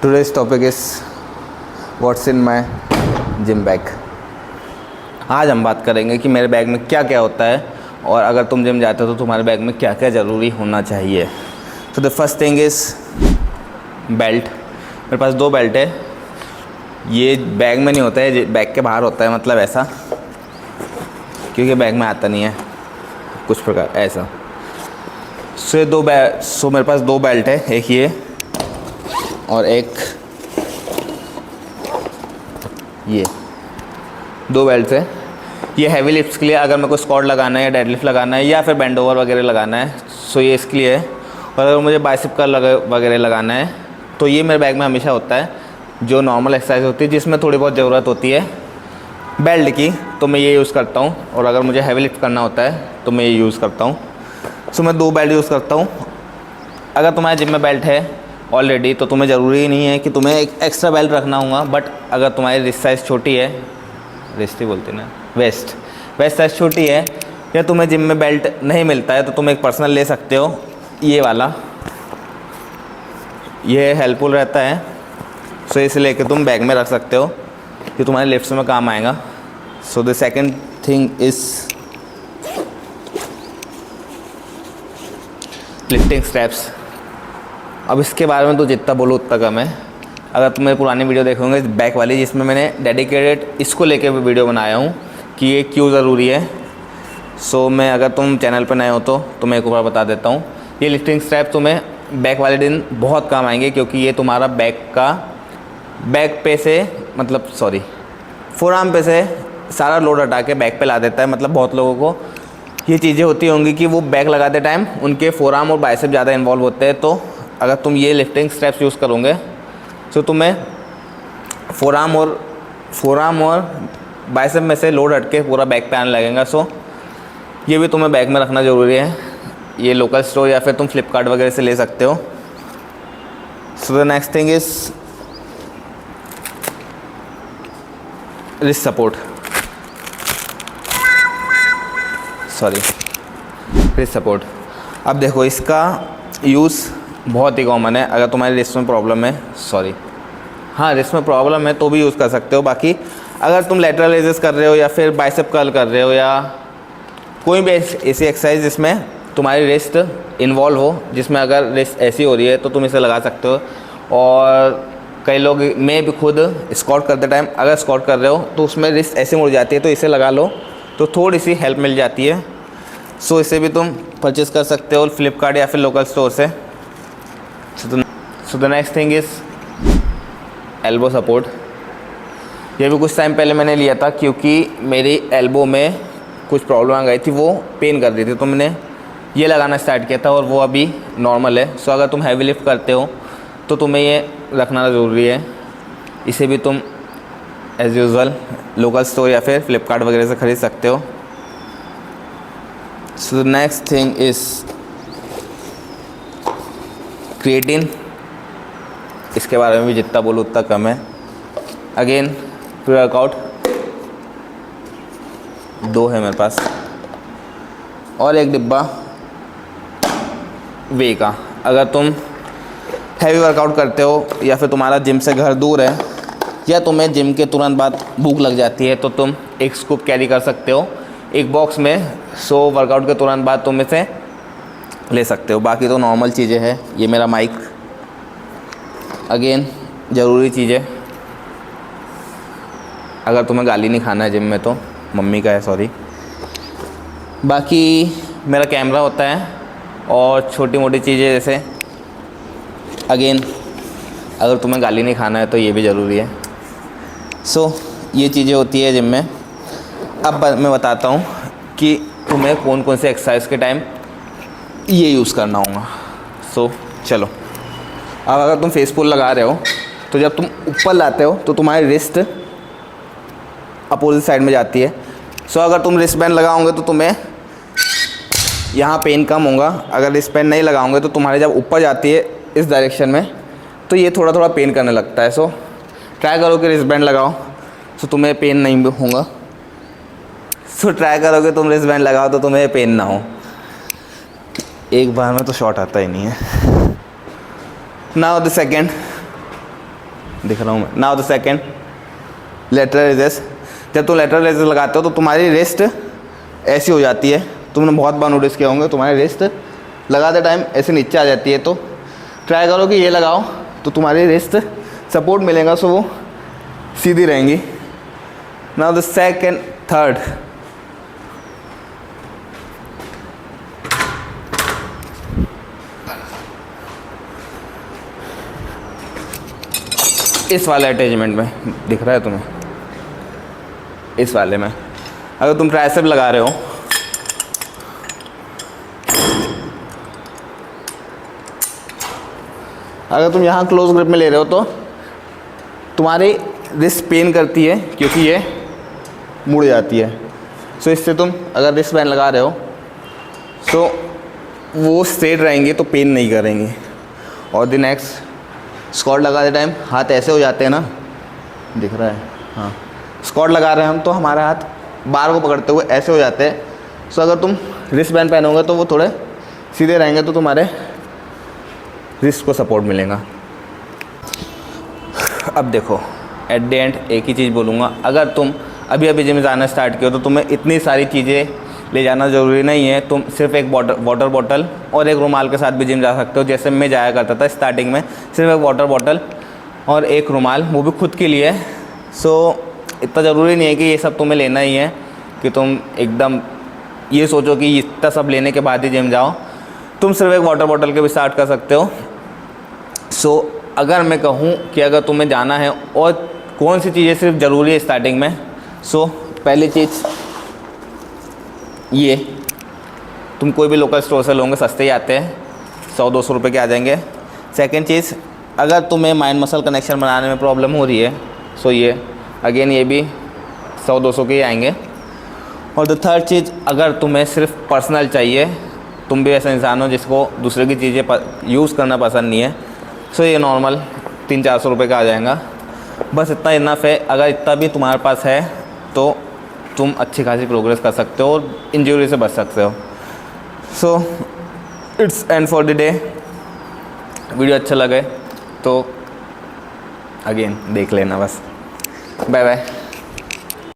Today's topic is what's in my gym bag। आज हम बात करेंगे कि मेरे बैग में क्या क्या होता है और अगर तुम जिम जाते हो तो तुम्हारे बैग में क्या क्या ज़रूरी होना चाहिए। तो the first thing is belt. मेरे पास 2 बेल्ट है। ये बैग में नहीं होता है, ये बैग के बाहर होता है, मतलब ऐसा, क्योंकि बैग में आता नहीं है कुछ प्रकार ऐसा। सो मेरे पास 2 बेल्ट है, एक ये और एक ये। 2 बेल्ट है। ये हैवी लिफ्ट्स के लिए, अगर मेरे को स्क्वाट लगाना है या डेडलिफ्ट लगाना है या फिर बेंड ओवर वगैरह लगाना है, सो ये इसके लिए है। और अगर मुझे बाइसेप कर्ल वगैरह लगाना है तो ये मेरे बैग में हमेशा होता है। जो नॉर्मल एक्सरसाइज होती है जिसमें थोड़ी बहुत ज़रूरत होती है बेल्ट की, तो मैं ये यूज़ करता हूँ। और अगर मुझे हैवी लिफ्ट करना होता है तो मैं ये यूज़ करता हूँ। सो मैं 2 बेल्ट यूज़ करता हूँ। अगर तुम्हारे जिम में बेल्ट है ऑलरेडी तो तुम्हें ज़रूरी नहीं है कि तुम्हें एक एक्स्ट्रा बेल्ट रखना होगा। बट अगर तुम्हारी रिस्ट साइज़ छोटी है, रिस्ट ही बोलते ना, वेस्ट साइज़ छोटी है, या तुम्हें जिम में बेल्ट नहीं मिलता है तो तुम एक पर्सनल ले सकते हो, ये वाला। ये हेल्पफुल रहता है, सो इसे लेके तुम बैग में रख सकते हो, ये तुम्हारे लिफ्ट्स में काम आएगा। So the second thing is lifting steps. अब इसके बारे में तो जितना बोलो उतना कम है। अगर तुम मेरी पुरानी वीडियो देखोगे बैक वाली, जिसमें मैंने डेडिकेटेड इसको लेके भी वीडियो बनाया हूँ कि ये क्यों ज़रूरी है। सो मैं, अगर तुम चैनल पर नए हो तो मैं एक बार बता देता हूँ। ये लिफ्टिंग स्ट्रैप तुम्हें बैक वाले दिन बहुत काम आएंगे, क्योंकि ये तुम्हारा बैक पे से, मतलब सॉरी, फोरआर्म पे से सारा लोड हटा के बैक पे ला देता है। मतलब बहुत लोगों को ये चीज़ें होती होंगी कि वो बैक लगाते टाइम उनके फोरआर्म और बाइसेप ज़्यादा इन्वॉल्व होते हैं। तो अगर तुम ये लिफ्टिंग स्ट्रैप्स यूज़ करोगे तो तुम्हें फोरआर्म और बाइसेप में से लोड हट के पूरा बैक पे आने लगेगा। सो ये भी तुम्हें बैग में रखना ज़रूरी है। ये लोकल स्टोर या फिर तुम फ्लिपकार्ट वगैरह से ले सकते हो। So the next thing is wrist support, wrist support. अब देखो, इसका यूज़ बहुत ही कॉमन है। अगर तुम्हारी रिस्ट में प्रॉब्लम है, रिस्ट में प्रॉब्लम है तो भी यूज़ कर सकते हो। बाकी अगर तुम लैटरल रेजेस कर रहे हो या फिर बाइसेप कर्ल कर रहे हो या कोई भी ऐसी एक्सरसाइज जिसमें तुम्हारी रिस्ट इन्वॉल्व हो, जिसमें अगर रिस्ट ऐसी हो रही है तो तुम इसे लगा सकते हो। और कई लोग, मैं भी खुद स्क्वाट करते टाइम अगर स्क्वाट कर रहे हो तो उसमें रिस्ट ऐसे मुड़ जाती है, तो इसे लगा लो तो थोड़ी सी हेल्प मिल जाती है। सो इसे भी तुम परचेज़ कर सकते हो फ्लिपकार्ट या फिर लोकल स्टोर से। So the next thing is elbow support. ये भी कुछ टाइम पहले मैंने लिया था, क्योंकि मेरी एल्बो में कुछ प्रॉब्लम आ गई थी, वो पेन कर रही थी, तो मैंने ये लगाना स्टार्ट किया था और वो अभी नॉर्मल है। सो अगर तुम हैवी लिफ्ट करते हो तो तुम्हें ये रखना ज़रूरी है। इसे भी तुम एज़ यूजुअल लोकल स्टोर या फिर फ्लिपकार्ट वगैरह से ख़रीद सकते हो। So the next thing is creatine. इसके बारे में भी जितना बोलूँ उतना कम है। अगेन प्री वर्कआउट 2 है मेरे पास, और एक डिब्बा वे का। अगर तुम हैवी वर्कआउट करते हो या फिर तुम्हारा जिम से घर दूर है या तुम्हें जिम के तुरंत बाद भूख लग जाती है, तो तुम एक स्कूप कैरी कर सकते हो एक बॉक्स में। सो वर्कआउट के तुरंत बाद तुम इसे ले सकते हो। बाकी तो नॉर्मल चीज़ें हैं। ये मेरा माइक, अगेन ज़रूरी चीज़ें। अगर तुम्हें गाली नहीं खाना है जिम में तो, मम्मी का है, सॉरी। बाकी मेरा कैमरा होता है और छोटी मोटी चीज़ें, जैसे अगेन अगर तुम्हें गाली नहीं खाना है तो ये भी ज़रूरी है। सो ये चीज़ें होती है जिम में। अब मैं बताता हूँ कि तुम्हें कौन कौन से एक्सरसाइज के टाइम ये यूज़ करना होगा। सो चलो, अब अगर तुम फेस पुल लगा रहे हो तो जब तुम ऊपर लाते हो तो तुम्हारी रिस्ट अपोजिट साइड में जाती है। सो अगर तुम रिस्ट बैंड लगाओगे तो तुम्हें यहाँ पेन कम होगा। अगर रिस्ट बैंड नहीं लगाओगे तो तुम्हारे जब ऊपर जाती है इस डायरेक्शन में तो ये थोड़ा थोड़ा पेन करने लगता है। सो ट्राई करो कि रिस्ट बैंड लगाओ तो तुम्हें पेन नहीं होगा। सो ट्राई करोगे तुम रिस्ट बैंड लगाओ तो तुम्हें पेन ना हो। एक बार में तो शॉट आता ही नहीं है। नाउ द सेकेंड दिख रहा हूँ मैं। Now the second lateral raises. जब तुम लेटरल रेजेस लगाते हो तो तुम्हारी रिस्ट ऐसी हो जाती है, तुमने बहुत बार नोटिस किया होंगे, तुम्हारी रिस्ट लगाते टाइम ऐसे नीचे आ जाती है। तो ट्राई करो कि ये लगाओ तो तुम्हारी रिस्ट सपोर्ट मिलेगा, सो वो सीधी रहेंगी। नाउ द सेकेंड थर्ड, इस वाले अटैचमेंट में दिख रहा है तुम्हें, इस वाले में अगर तुम ट्राइसेप लगा रहे हो अगर तुम यहाँ क्लोज ग्रिप में ले रहे हो तो तुम्हारी रिस्ट पेन करती है क्योंकि ये मुड़ जाती है। सो इससे तुम अगर रिस्ट बैंड लगा रहे हो सो वो स्ट्रेट रहेंगे तो पेन नहीं करेंगे। और द नेक्स्ट स्क्वाट लगाते टाइम हाथ ऐसे हो जाते हैं ना, दिख रहा है, हाँ स्क्वाट लगा रहे हैं हम तो हमारे हाथ बार को पकड़ते हुए ऐसे हो जाते हैं। सो अगर तुम रिस्ट बैंड पहनोगे तो वो थोड़े सीधे रहेंगे तो तुम्हारे रिस्ट को सपोर्ट मिलेगा। अब देखो एट द एंड एक ही चीज़ बोलूँगा, अगर तुम अभी अभी जिम जाना स्टार्ट किया तो तुम्हें इतनी सारी चीज़ें ले जाना ज़रूरी नहीं है। तुम सिर्फ एक वाटर बॉटल और एक रुमाल के साथ भी जिम जा सकते हो। जैसे मैं जाया करता था स्टार्टिंग में, सिर्फ एक वाटर बॉटल और एक रुमाल, वो भी खुद के लिए। सो इतना ज़रूरी नहीं है कि ये सब तुम्हें लेना ही है कि तुम एकदम ये सोचो कि इतना सब लेने के बाद ही जिम जाओ। तुम सिर्फ एक वाटर बॉटल के भी स्टार्ट कर सकते हो। सो अगर मैं कहूँ कि अगर तुम्हें जाना है और कौन सी चीज़ें सिर्फ ज़रूरी है स्टार्टिंग में, सो पहली चीज़ ये तुम कोई भी लोकल स्टोर से लोगे, सस्ते ही आते हैं, 100-200 रुपये के आ जाएंगे। सेकंड चीज़, अगर तुम्हें माइंड मसल कनेक्शन बनाने में प्रॉब्लम हो रही है सो ये अगेन ये भी 100-200 के ही आएंगे। और द थर्ड चीज़, अगर तुम्हें सिर्फ पर्सनल चाहिए, तुम भी ऐसा इंसान हो जिसको दूसरे की चीज़ें यूज़ करना पसंद नहीं है, सो ये नॉर्मल 300-400 रुपये का आ जाएगा। बस इतना इनफ है। अगर इतना भी तुम्हारे पास है तो तुम अच्छी खासी प्रोग्रेस कर सकते हो और इंजरी से बच सकते हो। So it's end for the day. Video अच्छा लगे तो अगेन देख लेना बस। Bye bye.